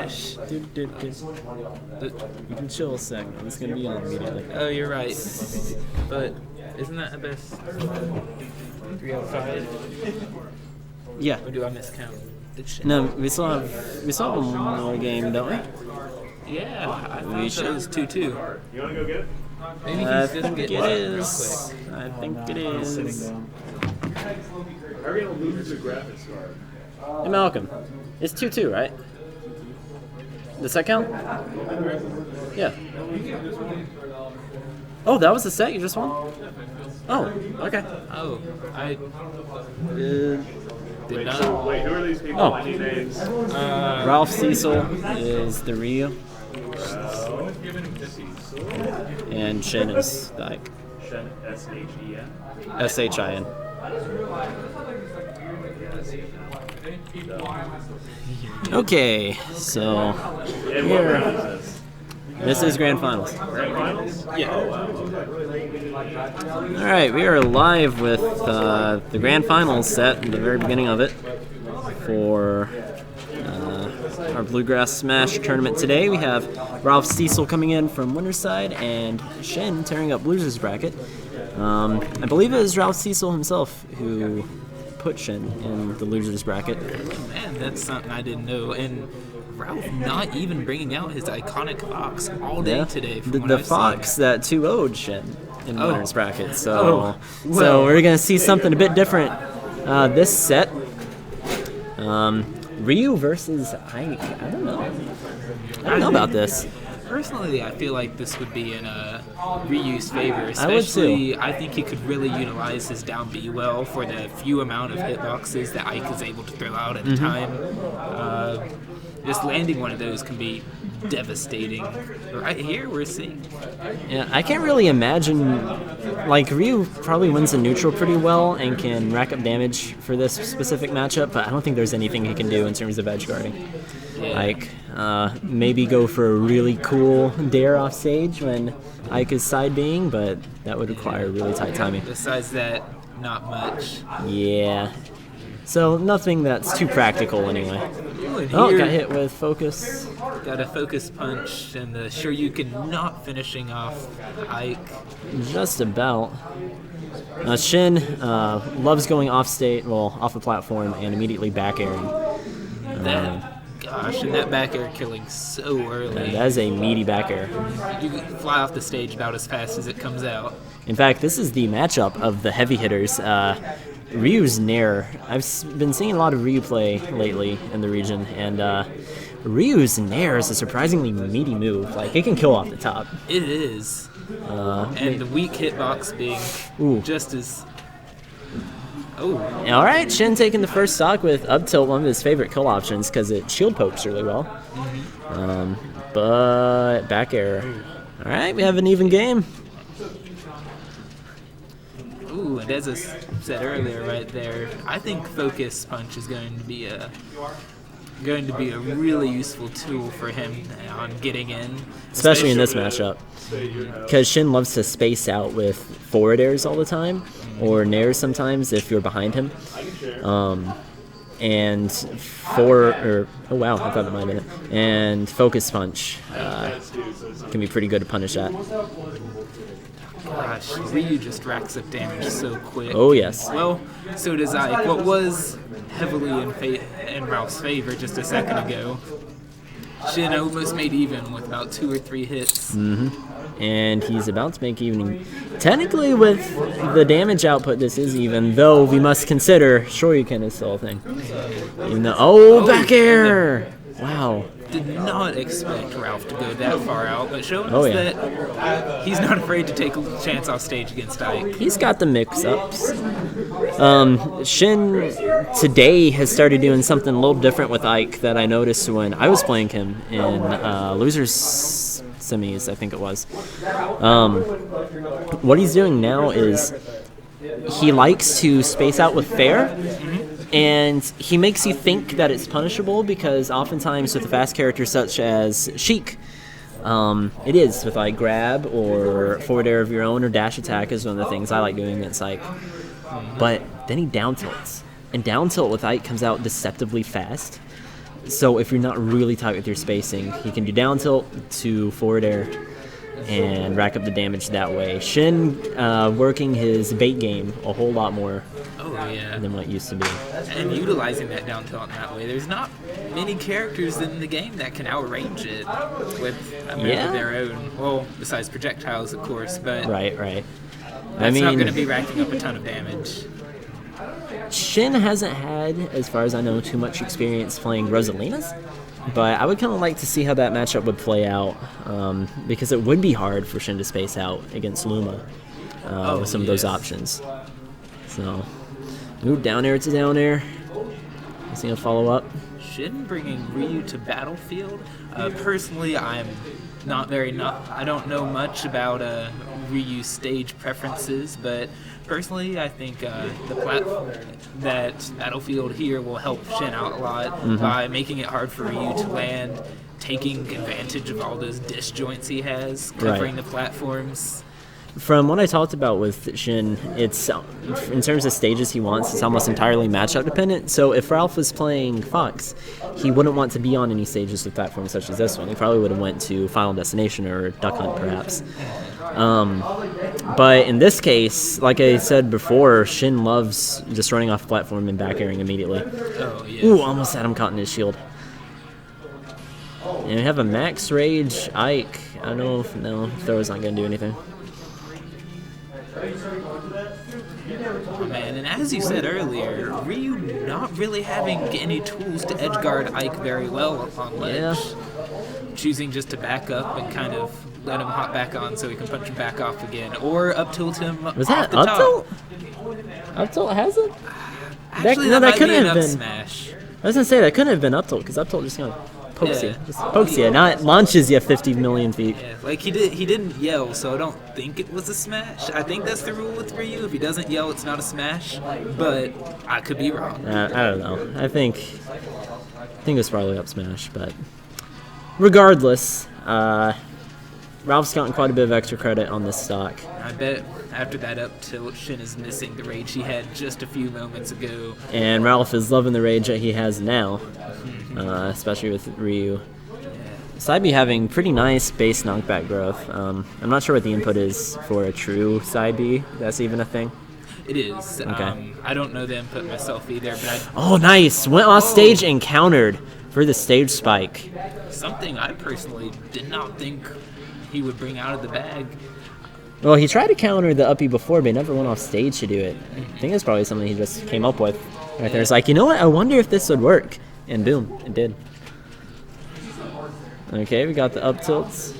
smash. Dude. You can chill a sec. It's gonna be on immediately. Oh, you're right. But isn't that the best 305? Yeah. Or do I miscount? No, we still have one more game, don't we? Yeah, I thought We it should. was 2-2. You want to go get it? Maybe I he's just think getting it real is. quick. I think it is. Are we going to lose a graphics card? Hey, Malcolm, it's 2-2, right? Does that count? Yeah. Oh, that was the set you just won? Oh, okay. Oh, I Uh, did not. Wait, who are these people? Oh. Any names? Ralph Cecil is the Ryu, and Shin is like Shen, S-H-E-N. SHIN. Okay, so And what here, round is this? this is Grand Finals. Grand Finals? Yeah. All right, we are live with the Grand Finals set at the very beginning of it for our Bluegrass Smash tournament today. We have Ralph Cecil coming in from winner's side and Shen tearing up loser's bracket. I believe it was Ralph Cecil himself who put Shen in the loser's bracket. Man, that's something I didn't know. And Ralph not even bringing out his iconic fox all day Yeah. today. From The, what the I've fox seen. that 2-0'd Shen in Oh. winner's bracket. So, Oh, so well. we're gonna see something a bit different this set. Ryu versus Ike. I don't know. I don't know about this. Personally, I feel like this would be in Ryu's favor. I would Especially, I think he could really utilize his down B well for the few amount of hitboxes that Ike is able to throw out at a time. Just landing one of those can be devastating. Right here, we're seeing. Yeah, I can't really imagine. Like Ryu probably wins the neutral pretty well and can rack up damage for this specific matchup, but I don't think there's anything he can do in terms of edge guarding. Yeah. Like maybe go for a really cool dare off stage when Ike is side being, but that would require really tight timing. Besides that, not much. Yeah. So nothing that's too practical anyway. Ooh, and Oh, here, got hit with focus. got a focus punch, and the Shoryuken not finishing off Ike. Just about. Shin loves going off state, well, off the platform, and immediately back airing. Gosh, and that back air killing so early. That is a meaty back air. You can fly off the stage about as fast as it comes out. In fact, this is the matchup of the heavy hitters. Ryu's Nair. I've been seeing a lot of Ryu play lately in the region, and Ryu's Nair is a surprisingly meaty move. Like, it can kill off the top. It is. And the weak hitbox being Ooh. just as... Oh, All right, Shin taking the first stock with up tilt, one of his favorite kill options because it shield pokes really well. But back air. All right, we have an even game. ooh, and as I said earlier right there, I think focus punch is going to be a really useful tool for him on getting in. Especially in this matchup. Because Shin loves to space out with forward airs all the time, or nairs sometimes if you're behind him. And oh wow, I thought it might have been it. And focus punch can be pretty good to punish that. Gosh, Ryu just racks up damage so quick. Oh yes. Well, so does Ike. What was heavily in Ralph's favor just a second ago, Shin almost made even with about 2 or 3 hits. And he's about to make even. Technically, with the damage output, this is even, though we must consider Shoryuken is still a thing. Even though, back air! Wow. Did not expect Ralph to go that far out, but showing Oh, us yeah. that he's not afraid to take a chance off stage against Ike. He's got the mix-ups. Shin today has started doing something a little different with Ike that I noticed when I was playing him in Losers Semis, I think it was. What he's doing now is he likes to space out with fair, and he makes you think that it's punishable because oftentimes with a fast character such as Sheik, it is with like grab or forward air of your own or dash attack is one of the things I like doing against Ike. But then he down tilts, and down tilt with Ike comes out deceptively fast. So if you're not really tight with your spacing, he can do down tilt to forward air and rack up the damage that way. Shin working his bait game a whole lot more Oh, yeah. than what it used to be. And utilizing that down tilt in that way. There's not many characters in the game that can outrange it with a move Yeah. of their own. Well, besides projectiles, of course, but Right. that's not going to be racking up a ton of damage. Shin hasn't had, as far as I know, too much experience playing Rosalinas, but I would kind of like to see how that matchup would play out, because it would be hard for Shin to space out against Luma with some of those yes. options. So, move down air to down air. Is he going to follow up? Shin bringing Ryu to Battlefield. Personally, I don't know much about Ryu's stage preferences, but personally, I think the platform that Battlefield here will help Shin out a lot by making it hard for Ryu to land, taking advantage of all those disjoints he has, covering the platforms. From what I talked about with Shin, it's in terms of stages he wants, it's almost entirely matchup dependent. So if Ralph was playing Fox, he wouldn't want to be on any stages with platforms such as this one. He probably would have went to Final Destination or Duck Hunt, perhaps. But in this case, like I said before, Shin loves just running off the platform and back airing immediately. Oh, yeah. Ooh, almost had him caught in his shield. And we have a max rage Ike. I don't know if throw's not going to do anything. Oh, man, and as you said earlier, Ryu not really having any tools to edgeguard Ike very well upon ledge. Yeah. Choosing just to back up and kind of let him hop back on so he can punch him back off again, or up tilt him Was off that the up top. tilt? Up tilt has it? Actually, that that might couldn't be an have up been. smash. I was going to say, that couldn't have been up tilt, because up tilt just kind of pokes Yeah. you. Just pokes you, not launches you 50 million feet. Yeah, like he didn't yell, so I don't think it was a smash. I think that's the rule with Ryu. If he doesn't yell, it's not a smash. But I could be wrong. I don't know. I think it was probably up smash, but regardless, Ralph's gotten quite a bit of extra credit on this stock. I bet after that up tilt, Shin is missing the rage he had just a few moments ago. And Ralph is loving the rage that he has now, especially with Ryu. Side B having pretty nice base knockback growth. I'm not sure what the input is for a true side B. That's even a thing. It is. Okay. I don't know the input myself either, but Oh, nice! Went off stage and countered for the stage spike. something I personally did not think he would bring out of the bag. Well, he tried to counter the uppie before, but he never went off stage to do it. I think that's probably something he just came up with. Right there, it's like, you know what? I wonder if this would work. And boom, it did. Okay, we got the up tilts.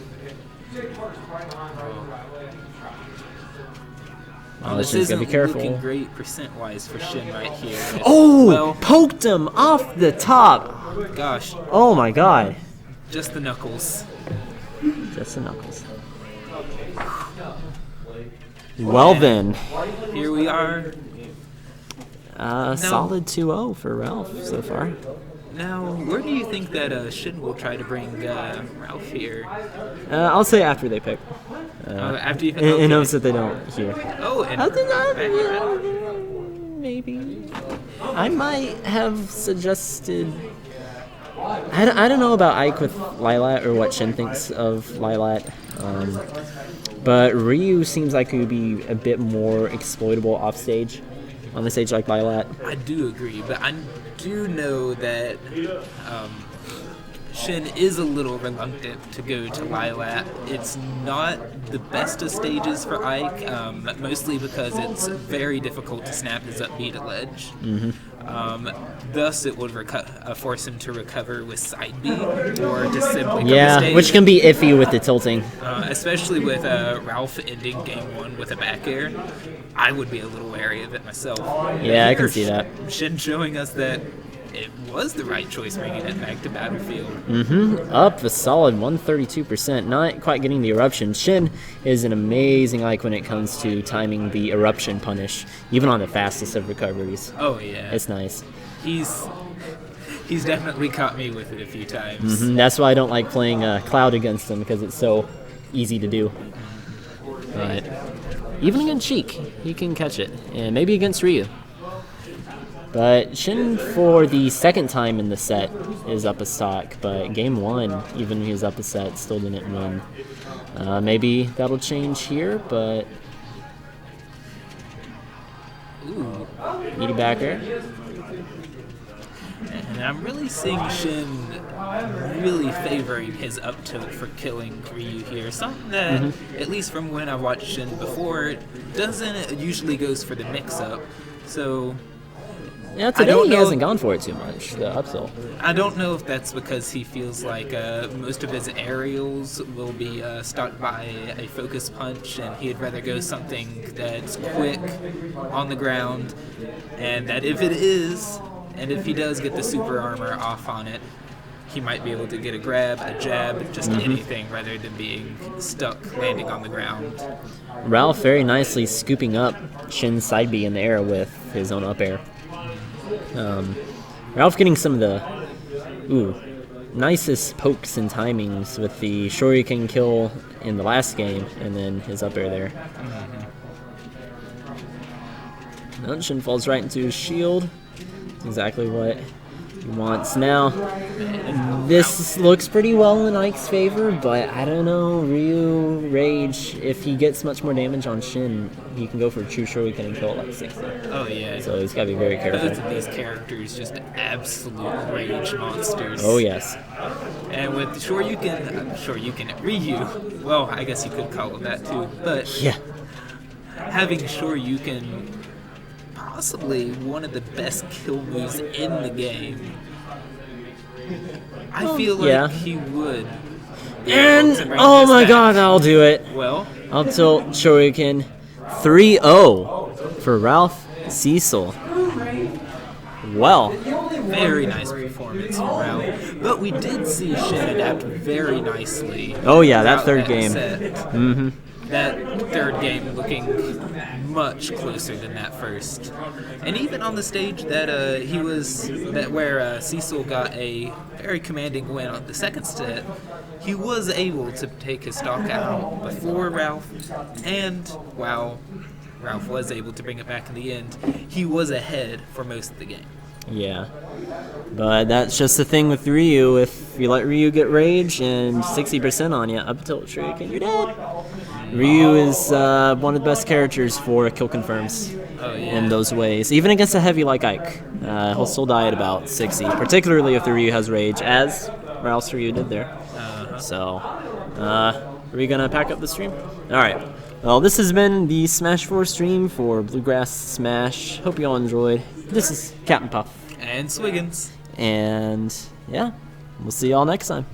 Oh, This Shin's isn't gotta be careful. looking great percent-wise for Shin right here. Oh, Well, poked him off the top. gosh, Oh my god. just the knuckles. Just the knuckles. Well then, Here we are. solid 2-0 for Ralph so far. Now, where do you think that Shin will try to bring Ralph here? I'll say after they pick. After you In hopes that they don't hear. Oh, and I think maybe. I might have suggested. I don't know about Ike with Lilat or what Shin thinks of Lilat. But Ryu seems like he would be a bit more exploitable off stage, on a stage like Lilat. I do agree, but I do know that Shin is a little reluctant to go to Lilat. It's not the best of stages for Ike, mostly because it's very difficult to snap his up B to ledge. Thus, it would force him to recover with side B or to simply come to stage. Which can be iffy with the tilting. Especially with Ralph ending game one with a back air. I would be a little wary of it myself. Yeah, I can see that. Shin showing us that it was the right choice bringing it back to Battlefield. Up a solid 132%. Not quite getting the eruption. Shin is an amazing Ike when it comes to timing the eruption punish, even on the fastest of recoveries. Oh yeah, It's nice. he's definitely caught me with it a few times. That's why I don't like playing Cloud against him, because it's so easy to do. But even against Sheik, he can catch it, and maybe against Ryu. But Shin, for the second time in the set, is up a stock, but game 1, even when he was up a set, still didn't win. Maybe that'll change here, but Ooh. meaty backer. And I'm really seeing Shin really favoring his up tilt for killing Ryu here. Something that, at least from when I've watched Shin before, it usually goes for the mix-up. So Yeah, I today don't he know- hasn't gone for it too much, the up tilt. I don't know if that's because he feels like most of his aerials will be stopped by a focus punch, and he'd rather go something that's quick on the ground, and that if it is, and if he does get the super armor off on it, he might be able to get a grab, a jab, just anything rather than being stuck landing on the ground. Ralph very nicely scooping up Shin's side B in the air with his own up air. Ralph getting some of the nicest pokes and timings with the Shoryuken kill in the last game, and then his up air there. No, Shin falls right into his shield. Exactly what he wants. Now, this looks pretty well in Ike's favor, but I don't know, Ryu Rage, if he gets much more damage on Shin, he can go for a true Shoryuken and kill at like 60. Oh yeah. So he's got to be very Both careful. of these characters just absolute rage monsters. Oh yes. And with Ryu, well, I guess you could call it that too, but Yeah. having Shoryuken possibly one of the best kill moves in the game, I feel like yeah. he would be able And, to bring oh this my back. god, I'll do it. Well, Up tilt Shoryuken 3-0 for Ralph Cecil. Well, very nice performance from Ralph. But we did see Shin adapt very nicely. oh yeah, that throughout third game. set. That third game looking much closer than that first. And even on the stage that where Cecil got a very commanding win on the second set, he was able to take his stock out before Ralph, and while Ralph was able to bring it back in the end, he was ahead for most of the game. Yeah. But that's just the thing with Ryu. If you let Ryu get rage and 60% on you, up tilt Shoryuken, you're dead. Ryu is one of the best characters for kill confirms in those ways. Even against a heavy like Ike, he'll still die at about 60, particularly if the Ryu has rage, as Ralph's Ryu did there. So, are we going to pack up the stream? All right. Well, this has been the Smash 4 stream for Bluegrass Smash. Hope you all enjoyed. This is Captain Puff. And Swiggins. And, yeah, we'll see y'all next time.